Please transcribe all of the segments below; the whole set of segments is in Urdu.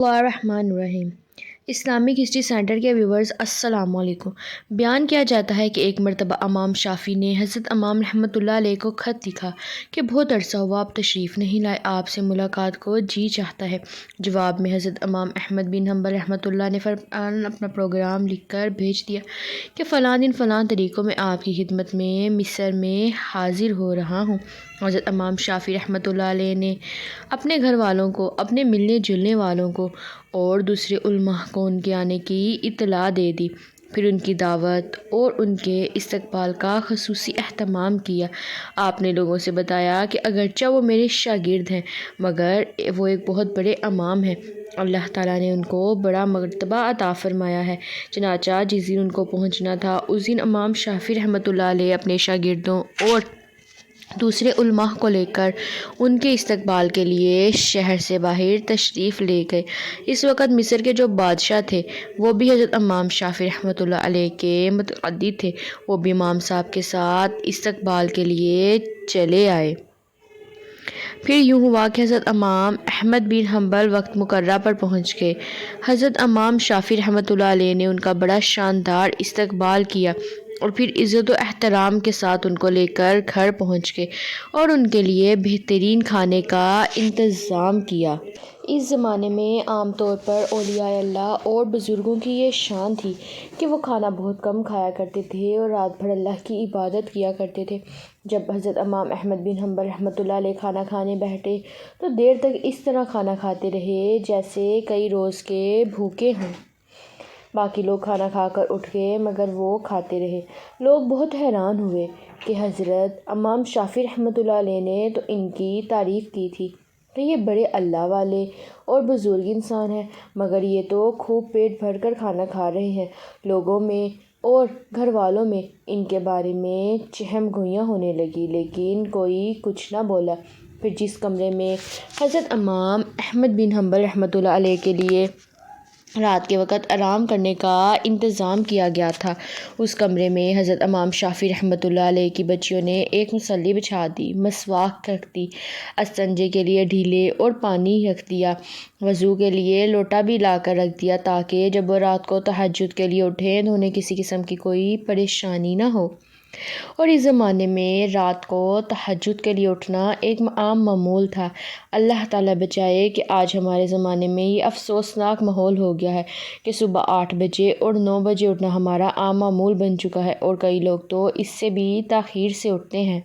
الرحمن الرحیم۔ اسلامک ہسٹری سینٹر کے ویورز السلام علیکم۔ بیان کیا جاتا ہے کہ ایک مرتبہ امام شافعی نے حضرت امام رحمۃ اللہ علیہ کو خط لکھا کہ بہت عرصہ ہوا آپ تشریف نہیں لائے، آپ سے ملاقات کو جی چاہتا ہے۔ جواب میں حضرت امام احمد بن حنبل رحمۃ اللہ نے فوراً اپنا پروگرام لکھ کر بھیج دیا کہ فلاں دن فلاں طریقوں میں آپ کی خدمت میں مصر میں حاضر ہو رہا ہوں۔ حضرت امام شافعی رحمۃ اللہ علیہ نے اپنے گھر والوں کو، اپنے ملنے جلنے والوں کو اور دوسرے علماء کو ان کے آنے کی اطلاع دے دی، پھر ان کی دعوت اور ان کے استقبال کا خصوصی اہتمام کیا۔ آپ نے لوگوں سے بتایا کہ اگرچہ وہ میرے شاگرد ہیں مگر وہ ایک بہت بڑے امام ہیں، اللہ تعالیٰ نے ان کو بڑا مرتبہ عطا فرمایا ہے۔ چنانچہ جس دن ان کو پہنچنا تھا اس دن امام شافعی رحمۃ اللہ علیہ اپنے شاگردوں اور دوسرے علماء کو لے کر ان کے استقبال کے لیے شہر سے باہر تشریف لے گئے۔ اس وقت مصر کے جو بادشاہ تھے وہ بھی حضرت امام شافعی رحمۃ اللہ علیہ کے متقدی تھے، وہ بھی امام صاحب کے ساتھ استقبال کے لیے چلے آئے۔ پھر یوں ہوا کہ حضرت امام احمد بن حنبل وقت مقررہ پر پہنچ گئے۔ حضرت امام شافعی رحمۃ اللہ علیہ نے ان کا بڑا شاندار استقبال کیا اور پھر عزت و احترام کے ساتھ ان کو لے کر گھر پہنچ گئے اور ان کے لیے بہترین کھانے کا انتظام کیا۔ اس زمانے میں عام طور پر اولیاء اللہ اور بزرگوں کی یہ شان تھی کہ وہ کھانا بہت کم کھایا کرتے تھے اور رات بھر اللہ کی عبادت کیا کرتے تھے۔ جب حضرت امام احمد بن حنبل رحمۃ اللہ علیہ کھانا کھانے بیٹھے تو دیر تک اس طرح کھانا کھاتے رہے جیسے کئی روز کے بھوکے ہوں۔ باقی لوگ کھانا کھا کر اٹھ گئے مگر وہ کھاتے رہے۔ لوگ بہت حیران ہوئے کہ حضرت امام شافعی رحمۃ اللہ علیہ نے تو ان کی تعریف کی تھی کہ یہ بڑے اللہ والے اور بزرگ انسان ہیں، مگر یہ تو خوب پیٹ بھر کر کھانا کھا رہے ہیں۔ لوگوں میں اور گھر والوں میں ان کے بارے میں چہم گوئیاں ہونے لگی لیکن کوئی کچھ نہ بولا۔ پھر جس کمرے میں حضرت امام احمد بن حنبل رحمۃ اللہ علیہ کے لیے رات کے وقت آرام کرنے کا انتظام کیا گیا تھا، اس کمرے میں حضرت امام شافعی رحمۃ اللہ علیہ کی بچیوں نے ایک مصلی بچھا دی، مسواک رکھ دی، استنجے کے لیے ڈھیلے اور پانی رکھ دیا، وضو کے لیے لوٹا بھی لا کر رکھ دیا تاکہ جب وہ رات کو تہجد کے لیے اٹھیں تو انہیں کسی قسم کی کوئی پریشانی نہ ہو۔ اور اس زمانے میں رات کو تہجد کے لیے اٹھنا ایک عام معمول تھا۔ اللہ تعالیٰ بچائے کہ آج ہمارے زمانے میں یہ افسوسناک ماحول ہو گیا ہے کہ صبح 8 بجے اور 9 بجے اٹھنا ہمارا عام معمول بن چکا ہے اور کئی لوگ تو اس سے بھی تاخیر سے اٹھتے ہیں۔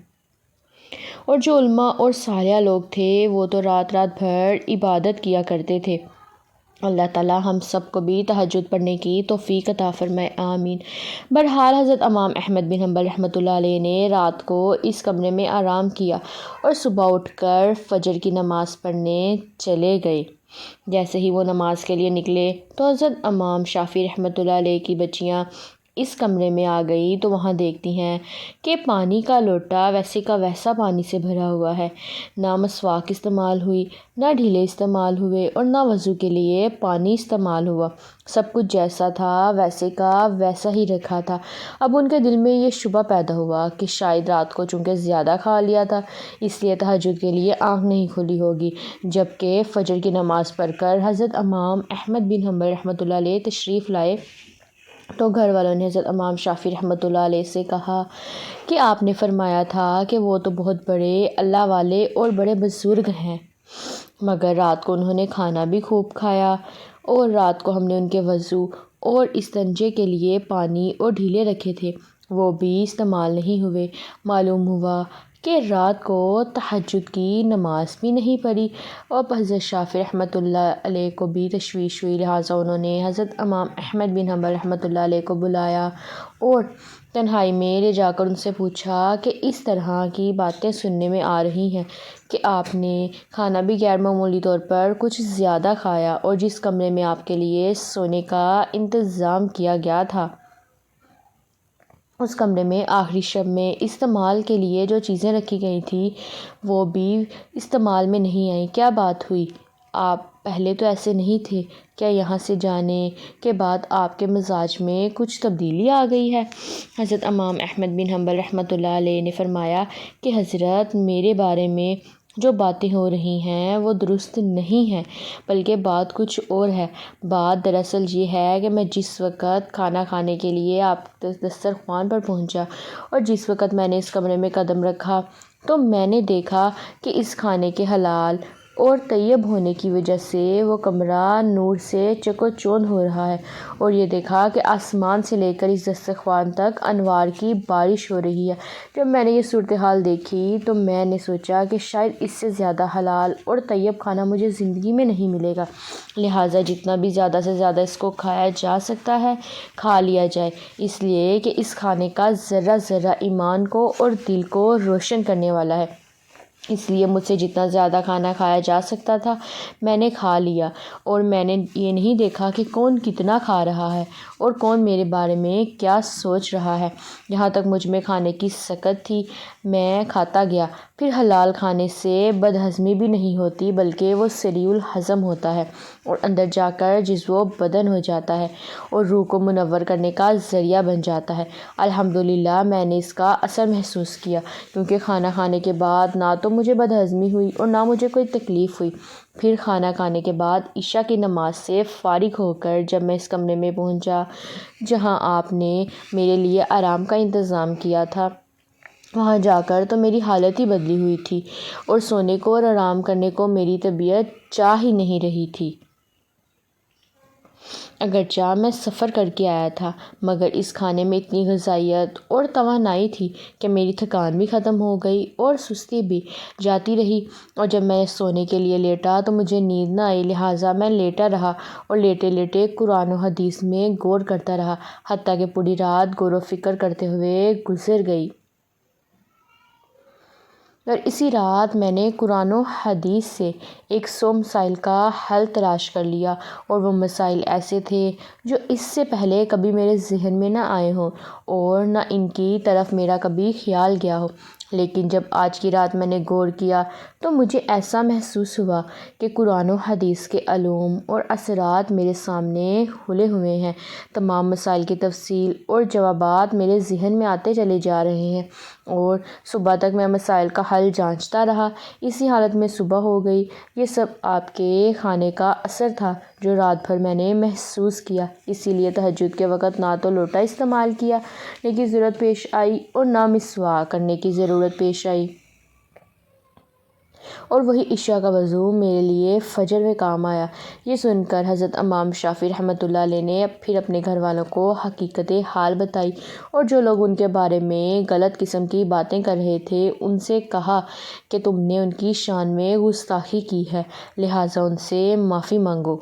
اور جو علماء اور صالح لوگ تھے وہ تو رات رات بھر عبادت کیا کرتے تھے۔ اللہ تعالیٰ ہم سب کو بھی تہجد پڑھنے کی توفیق عطا فرمائے، آمین۔ بہرحال حضرت امام احمد بن حنبل رحمۃ اللہ علیہ نے رات کو اس کمرے میں آرام کیا اور صبح اٹھ کر فجر کی نماز پڑھنے چلے گئے۔ جیسے ہی وہ نماز کے لیے نکلے تو حضرت امام شافعی رحمۃ اللہ علیہ کی بچیاں اس کمرے میں آ گئی تو وہاں دیکھتی ہیں کہ پانی کا لوٹا ویسے کا ویسا پانی سے بھرا ہوا ہے، نہ مسواک استعمال ہوئی، نہ ڈھیلے استعمال ہوئے اور نہ وضو کے لیے پانی استعمال ہوا، سب کچھ جیسا تھا ویسے کا ویسا ہی رکھا تھا۔ اب ان کے دل میں یہ شبہ پیدا ہوا کہ شاید رات کو چونکہ زیادہ کھا لیا تھا اس لیے تہجد کے لیے آنکھ نہیں کھلی ہوگی۔ جبکہ فجر کی نماز پڑھ کر حضرت امام احمد بن حنبل رحمۃ اللہ علیہ تشریف لائے تو گھر والوں نے حضرت امام شافعی رحمۃ اللہ علیہ سے کہا کہ آپ نے فرمایا تھا کہ وہ تو بہت بڑے اللہ والے اور بڑے بزرگ ہیں، مگر رات کو انہوں نے کھانا بھی خوب کھایا اور رات کو ہم نے ان کے وضو اور استنجے کے لیے پانی اور ڈھیلے رکھے تھے، وہ بھی استعمال نہیں ہوئے۔ معلوم ہوا کہ رات کو تہجد کی نماز بھی نہیں پڑھی اور حضرت شافعی رحمۃ اللہ علیہ کو بھی تشویش ہوئی، لہٰذا انہوں نے حضرت امام احمد بن حنبل رحمۃ اللہ علیہ کو بلایا اور تنہائی میں لے جا کر ان سے پوچھا کہ اس طرح کی باتیں سننے میں آ رہی ہیں کہ آپ نے کھانا بھی غیر معمولی طور پر کچھ زیادہ کھایا اور جس کمرے میں آپ کے لیے سونے کا انتظام کیا گیا تھا اس کمرے میں آخری شب میں استعمال کے لیے جو چیزیں رکھی گئی تھیں وہ بھی استعمال میں نہیں آئیں، کیا بات ہوئی؟ آپ پہلے تو ایسے نہیں تھے، کیا یہاں سے جانے کے بعد آپ کے مزاج میں کچھ تبدیلی آ گئی ہے؟ حضرت امام احمد بن حنبل رحمۃ اللہ علیہ نے فرمایا کہ حضرت میرے بارے میں جو باتیں ہو رہی ہیں وہ درست نہیں ہیں، بلکہ بات کچھ اور ہے۔ بات دراصل یہ ہے کہ میں جس وقت کھانا کھانے کے لیے آپ دسترخوان پر پہنچا اور جس وقت میں نے اس کمرے میں قدم رکھا تو میں نے دیکھا کہ اس کھانے کے حلال اور طیب ہونے کی وجہ سے وہ کمرہ نور سے چکو چوندھ ہو رہا ہے، اور یہ دیکھا کہ آسمان سے لے کر اس دسترخوان تک انوار کی بارش ہو رہی ہے۔ جب میں نے یہ صورتحال دیکھی تو میں نے سوچا کہ شاید اس سے زیادہ حلال اور طیب کھانا مجھے زندگی میں نہیں ملے گا، لہٰذا جتنا بھی زیادہ سے زیادہ اس کو کھایا جا سکتا ہے کھا لیا جائے، اس لیے کہ اس کھانے کا ذرہ ذرہ ایمان کو اور دل کو روشن کرنے والا ہے۔ اس لیے مجھ سے جتنا زیادہ کھانا کھایا جا سکتا تھا میں نے کھا لیا، اور میں نے یہ نہیں دیکھا کہ کون کتنا کھا رہا ہے اور کون میرے بارے میں کیا سوچ رہا ہے۔ جہاں تک مجھ میں کھانے کی سکت تھی میں کھاتا گیا۔ پھر حلال کھانے سے بدہضمی بھی نہیں ہوتی بلکہ وہ سریع الہضم ہوتا ہے اور اندر جا کر جزو بدن ہو جاتا ہے اور روح کو منور کرنے کا ذریعہ بن جاتا ہے۔ الحمدللہ میں نے اس کا اثر محسوس کیا، کیونکہ کھانا کھانے کے بعد نہ تو مجھے بدہضمی ہوئی اور نہ مجھے کوئی تکلیف ہوئی۔ پھر کھانا کھانے کے بعد عشاء کی نماز سے فارغ ہو کر جب میں اس کمرے میں پہنچا جہاں آپ نے میرے لیے آرام کا انتظام کیا تھا، وہاں جا کر تو میری حالت ہی بدلی ہوئی تھی اور سونے کو اور آرام کرنے کو میری طبیعت چاہ ہی نہیں رہی تھی۔ اگرچہ میں سفر کر کے آیا تھا مگر اس کھانے میں اتنی غذائیت اور توانائی تھی کہ میری تھکان بھی ختم ہو گئی اور سستی بھی جاتی رہی، اور جب میں سونے کے لیے لیٹا تو مجھے نیند نہ آئی، لہٰذا میں لیٹا رہا اور لیٹے لیٹے قرآن و حدیث میں غور کرتا رہا، حتیٰ کہ پوری رات غور و فکر کرتے ہوئے گزر گئی۔ اور اسی رات میں نے قرآن و حدیث سے 100 مسائل کا حل تلاش کر لیا، اور وہ مسائل ایسے تھے جو اس سے پہلے کبھی میرے ذہن میں نہ آئے ہوں اور نہ ان کی طرف میرا کبھی خیال گیا ہو، لیکن جب آج کی رات میں نے غور کیا تو مجھے ایسا محسوس ہوا کہ قرآن و حدیث کے علوم اور اثرات میرے سامنے کھلے ہوئے ہیں۔ تمام مسائل کی تفصیل اور جوابات میرے ذہن میں آتے چلے جا رہے ہیں، اور صبح تک میں مسائل کا حل جانچتا رہا۔ اسی حالت میں صبح ہو گئی۔ یہ سب آپ کے کھانے کا اثر تھا جو رات بھر میں نے محسوس کیا، اسی لیے تہجد کے وقت نہ تو لوٹا استعمال کیا نے کی ضرورت پیش آئی اور نہ مسواک کرنے کی ضرورت پیش آئی، اور وہی عشاء کا وضو میرے لیے فجر میں کام آیا۔ یہ سن کر حضرت امام شافعی رحمۃ اللہ علیہ نے پھر اپنے گھر والوں کو حقیقت حال بتائی، اور جو لوگ ان کے بارے میں غلط قسم کی باتیں کر رہے تھے ان سے کہا کہ تم نے ان کی شان میں گستاخی کی ہے، لہٰذا ان سے معافی مانگو۔